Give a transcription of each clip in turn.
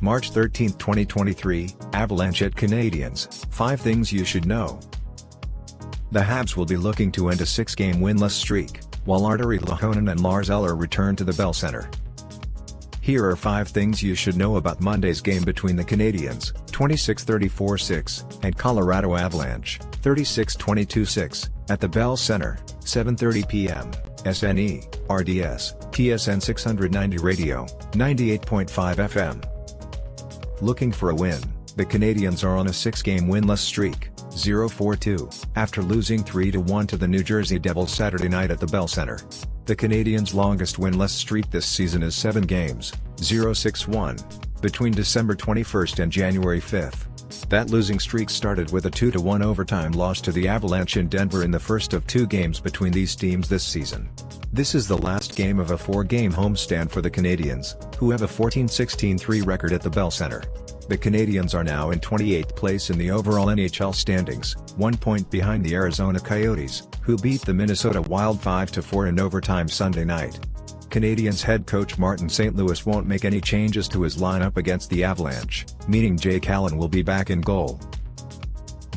March 13, 2023, Avalanche at Canadiens, 5 things you should know. The Habs will be looking to end a 6-game winless streak, while Artturi Lehkonen and Lars Eller return to the Bell Center. Here are 5 things you should know about Monday's game between the Canadiens, 26-34-6, and Colorado Avalanche, 36-22-6, at the Bell Center, 7:30 p.m., SNE, RDS, TSN 690 Radio, 98.5 FM. Looking for a win, the Canadiens are on a 6-game winless streak, 0-4-2, after losing 3-1 to the New Jersey Devils Saturday night at the Bell Center. The Canadiens' longest winless streak this season is 7 games, 0-6-1, between December 21 and January 5. That losing streak started with a 2-1 overtime loss to the Avalanche in Denver in the first of 2 games between these teams this season. This is the last game of a 4-game homestand for the Canadiens, who have a 14-16-3 record at the Bell Center. The Canadiens are now in 28th place in the overall NHL standings, 1 point behind the Arizona Coyotes, who beat the Minnesota Wild 5-4 in overtime Sunday night. Canadiens head coach Martin St. Louis won't make any changes to his lineup against the Avalanche, meaning Jake Allen will be back in goal.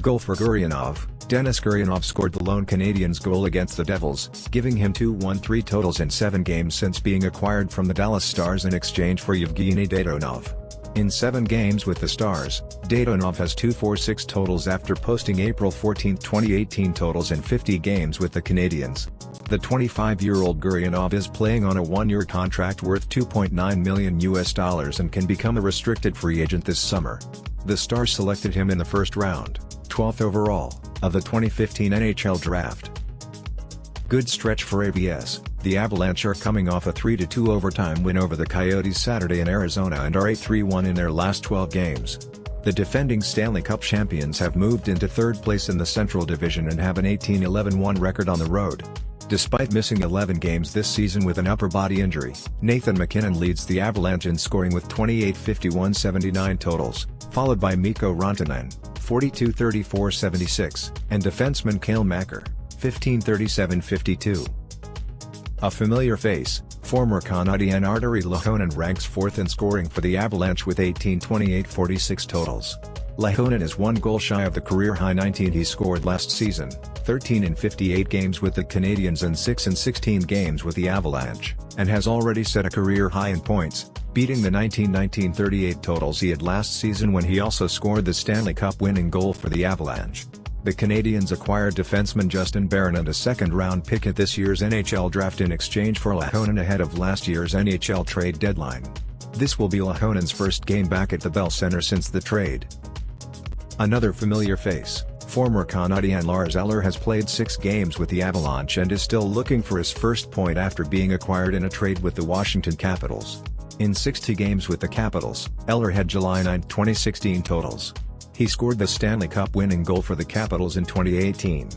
Goal for Gurianov. Denis Gurianov scored the lone Canadiens goal against the Devils, giving him 2-1-3 totals in 7 games since being acquired from the Dallas Stars in exchange for Yevgeny Dadonov. In 7 games with the Stars, Dadonov has 2-4-6 totals after posting April 14, 2018 totals in 50 games with the Canadiens. The 25-year-old Gurianov is playing on a 1-year contract worth $2.9 million and can become a restricted free agent this summer. The Stars selected him in the first round, 12th overall, of the 2015 NHL Draft. Good stretch for ABS. The Avalanche are coming off a 3-2 overtime win over the Coyotes Saturday in Arizona and are 8-3-1 in their last 12 games. The defending Stanley Cup champions have moved into 3rd place in the Central Division and have an 18-11-1 record on the road. Despite missing 11 games this season with an upper body injury, Nathan MacKinnon leads the Avalanche in scoring with 28-51-79 totals, followed by Mikko Rantanen, 42-34-76, and defenseman Cale Makar, 15-37-52. A familiar face, former Canadien Artturi Lehkonen ranks 4th in scoring for the Avalanche with 18-28-46 totals. Lehkonen is 1 goal shy of the career-high 19 he scored last season, 13 in 58 games with the Canadiens and 6 in 16 games with the Avalanche, and has already set a career high in points, beating the 19-38 totals he had last season when he also scored the Stanley Cup winning goal for the Avalanche. The Canadiens acquired defenseman Justin Barron and a 2nd-round pick at this year's NHL Draft in exchange for Lehkonen ahead of last year's NHL trade deadline. This will be Lehkonen's first game back at the Bell Center since the trade. Another familiar face, former Canadien Lars Eller has played 6 games with the Avalanche and is still looking for his first point after being acquired in a trade with the Washington Capitals. In 60 games with the Capitals, Eller had July 9, 2016 totals. He scored the Stanley Cup winning goal for the Capitals in 2018.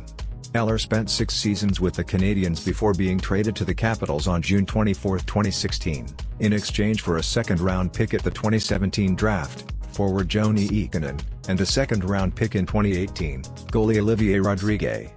Eller spent 6 seasons with the Canadiens before being traded to the Capitals on June 24, 2016, in exchange for a 2nd-round pick at the 2017 draft, forward Joni Ikonen, and a 2nd-round pick in 2018, goalie Olivier Rodriguez.